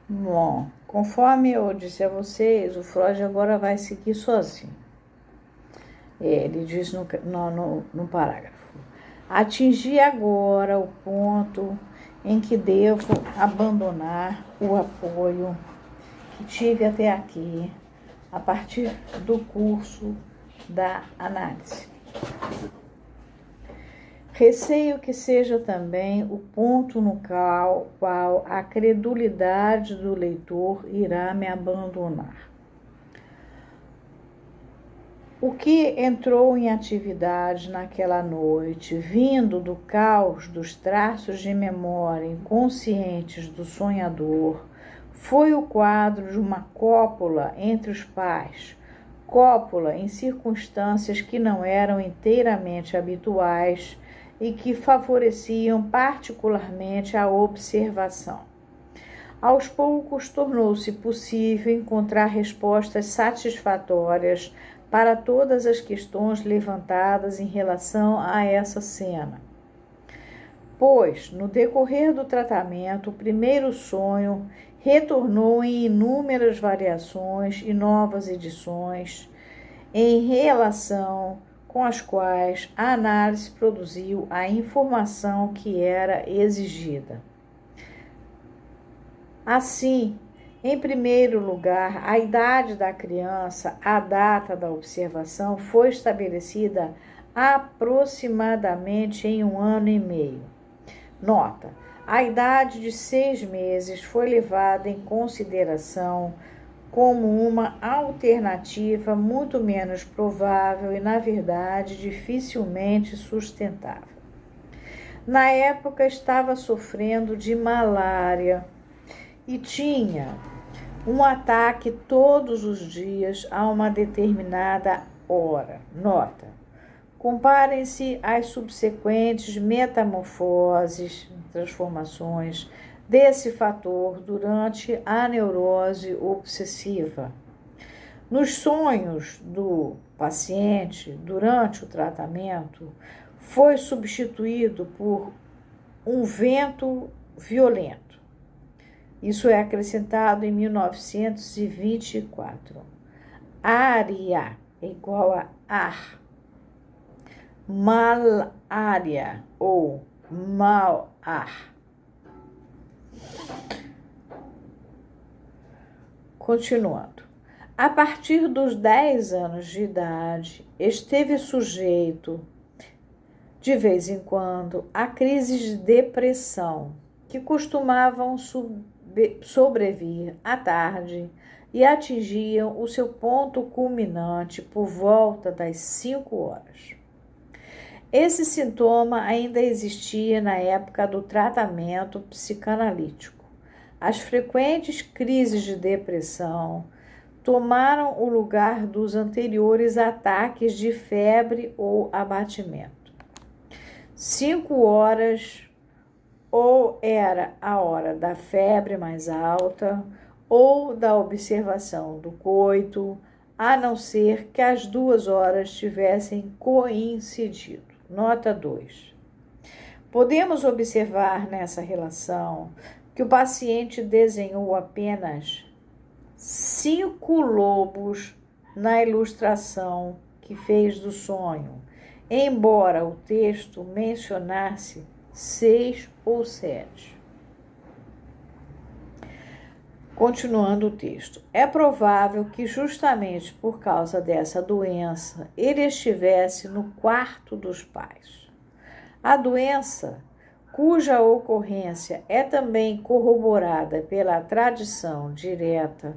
Bom, conforme eu disse a vocês, o Freud agora vai seguir sozinho. Ele diz no parágrafo: atingi agora o ponto em que devo abandonar o apoio que tive até aqui, a partir do curso da análise. Receio que seja também o ponto no qual a credulidade do leitor irá me abandonar. O que entrou em atividade naquela noite, vindo do caos dos traços de memória inconscientes do sonhador, foi o quadro de uma cópula entre os pais, cópula em circunstâncias que não eram inteiramente habituais e que favoreciam particularmente a observação. Aos poucos tornou-se possível encontrar respostas satisfatórias para todas as questões levantadas em relação a essa cena. Pois, no decorrer do tratamento, o primeiro sonho retornou em inúmeras variações e novas edições, em relação com as quais a análise produziu a informação que era exigida. Assim, em primeiro lugar, a idade da criança, a data da observação, foi estabelecida aproximadamente em 1 ano e meio. Nota: a idade de 6 meses foi levada em consideração como uma alternativa muito menos provável e, na verdade, dificilmente sustentável. Na época, estava sofrendo de malária e tinha um ataque todos os dias a uma determinada hora. Nota: comparem-se as subsequentes metamorfoses, transformações desse fator durante a neurose obsessiva. Nos sonhos do paciente, durante o tratamento, foi substituído por um vento violento. Isso é acrescentado em 1924. Área é igual a ar. Malária ou mal-ar. Continuando. A partir dos 10 anos de idade, esteve sujeito, de vez em quando, a crises de depressão, que costumavam sobrevir à tarde e atingiam o seu ponto culminante por volta das 5 horas. Esse sintoma ainda existia na época do tratamento psicanalítico. As frequentes crises de depressão tomaram o lugar dos anteriores ataques de febre ou abatimento. 5 horas ou era a hora da febre mais alta ou da observação do coito, a não ser que as 2 horas tivessem coincidido. Nota 2. Podemos observar nessa relação que o paciente desenhou apenas 5 lobos na ilustração que fez do sonho, embora o texto mencionasse 6 ou 7. Continuando o texto, é provável que justamente por causa dessa doença ele estivesse no quarto dos pais. A doença, cuja ocorrência é também corroborada pela tradição direta,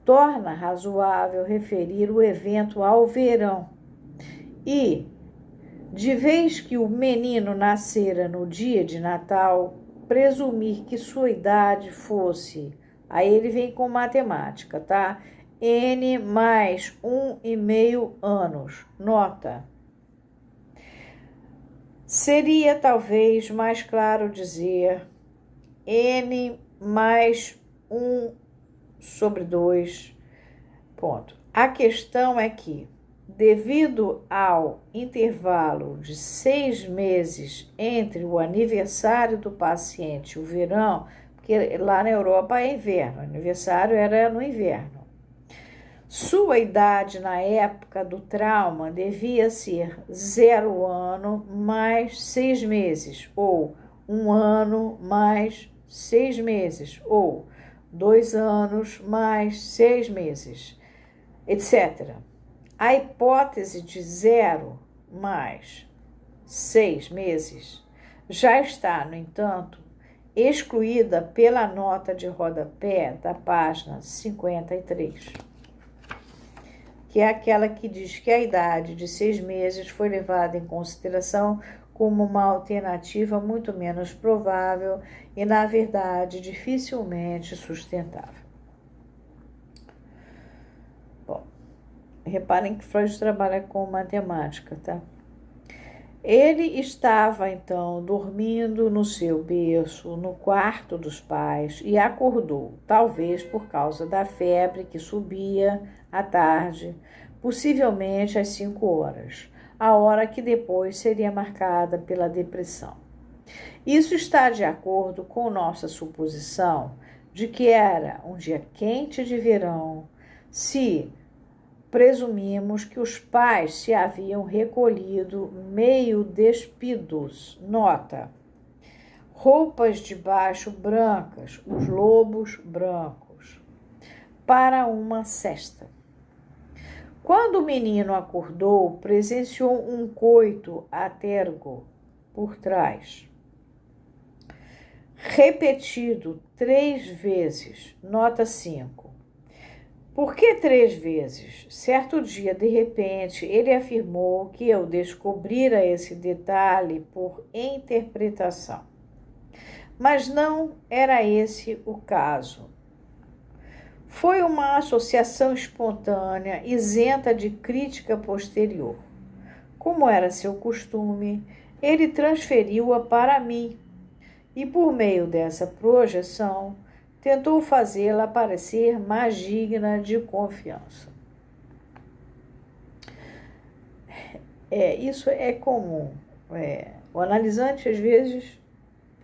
torna razoável referir o evento ao verão e, de vez que o menino nascera no dia de Natal, presumir que sua idade fosse, aí ele vem com matemática, tá? N mais 1,5 anos. Nota: seria talvez mais claro dizer N mais 1/2. Ponto. A questão é que, devido ao intervalo de 6 meses entre o aniversário do paciente e o verão, porque lá na Europa é inverno, o aniversário era no inverno. Sua idade na época do trauma devia ser 0 ano mais 6 meses, ou 1 ano mais 6 meses, ou 2 anos mais 6 meses, etc. A hipótese de 0 mais 6 meses já está, no entanto, excluída pela nota de rodapé da página 53, que é aquela que diz que a idade de 6 meses foi levada em consideração como uma alternativa muito menos provável e, na verdade, dificilmente sustentável. Bom, reparem que Freud trabalha com matemática, tá? Ele estava, então, dormindo no seu berço, no quarto dos pais, e acordou, talvez por causa da febre que subia à tarde, possivelmente às 5 horas, a hora que depois seria marcada pela depressão. Isso está de acordo com nossa suposição de que era um dia quente de verão, se presumimos que os pais se haviam recolhido meio despidos. Nota: roupas de baixo brancas, os lobos brancos, para uma sesta. Quando o menino acordou, presenciou um coito a tergo por trás, repetido 3 vezes. Nota 5. Por que 3 vezes? Certo dia, de repente, ele afirmou que eu descobrira esse detalhe por interpretação. Mas não era esse o caso. Foi uma associação espontânea, isenta de crítica posterior. Como era seu costume, ele transferiu-a para mim e, por meio dessa projeção, tentou fazê-la parecer mais digna de confiança. Isso é comum. O analisante, às vezes,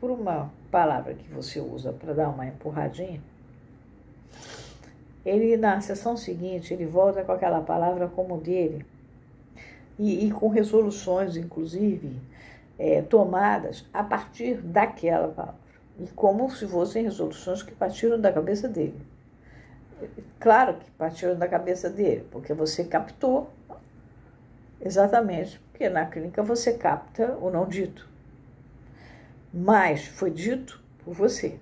por uma palavra que você usa para dar uma empurradinha, ele, na sessão seguinte, ele volta com aquela palavra como dele, e com resoluções, inclusive, tomadas a partir daquela palavra. E como se fossem resoluções que partiram da cabeça dele. Claro que partiram da cabeça dele, porque você captou exatamente, porque na clínica você capta o não dito. Mas foi dito por você,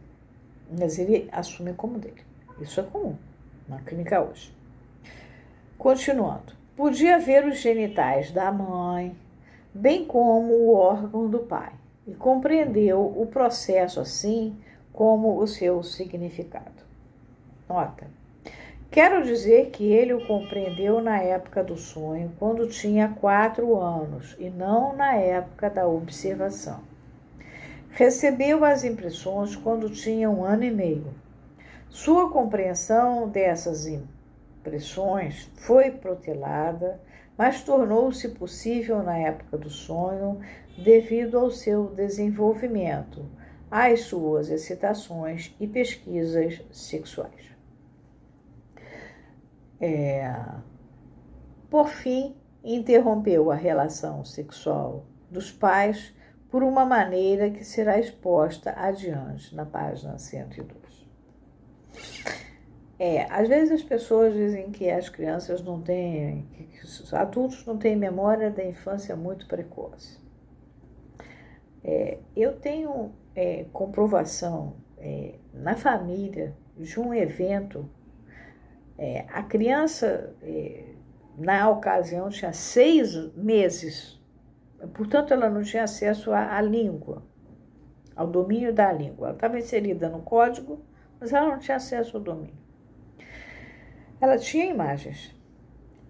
mas ele assume como dele. Isso é comum na clínica hoje. Continuando. Podia ver os genitais da mãe, bem como o órgão do pai, e compreendeu o processo assim como o seu significado. Nota: quero dizer que ele o compreendeu na época do sonho, quando tinha 4 anos, e não na época da observação. Recebeu as impressões quando tinha 1 ano e meio. Sua compreensão dessas impressões foi protelada, mas tornou-se possível na época do sonho devido ao seu desenvolvimento, às suas excitações e pesquisas sexuais. Por fim, interrompeu a relação sexual dos pais por uma maneira que será exposta adiante na página 102. Às vezes as pessoas dizem que as crianças não têm, que os adultos não têm memória da infância muito precoce. Eu tenho comprovação na família de um evento. A criança, na ocasião, tinha 6 meses, portanto, ela não tinha acesso à língua, ao domínio da língua. Ela estava inserida no código, mas ela não tinha acesso ao domínio. Ela tinha imagens.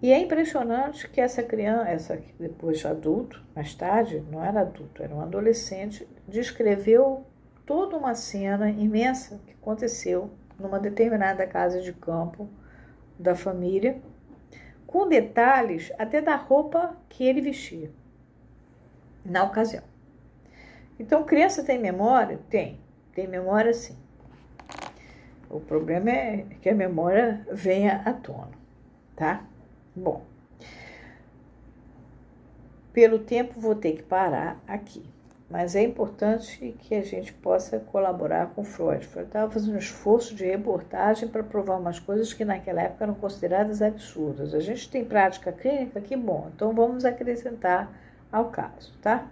E é impressionante que essa criança, que depois adulto, mais tarde, não era adulto, era um adolescente, descreveu toda uma cena imensa que aconteceu numa determinada casa de campo da família, com detalhes até da roupa que ele vestia na ocasião. Então, criança tem memória? Tem memória sim. O problema é que a memória venha à tona, tá? Bom, pelo tempo vou ter que parar aqui. Mas é importante que a gente possa colaborar com Freud. Freud estava fazendo um esforço de reportagem para provar umas coisas que naquela época eram consideradas absurdas. A gente tem prática clínica, que bom. Então vamos acrescentar ao caso, tá?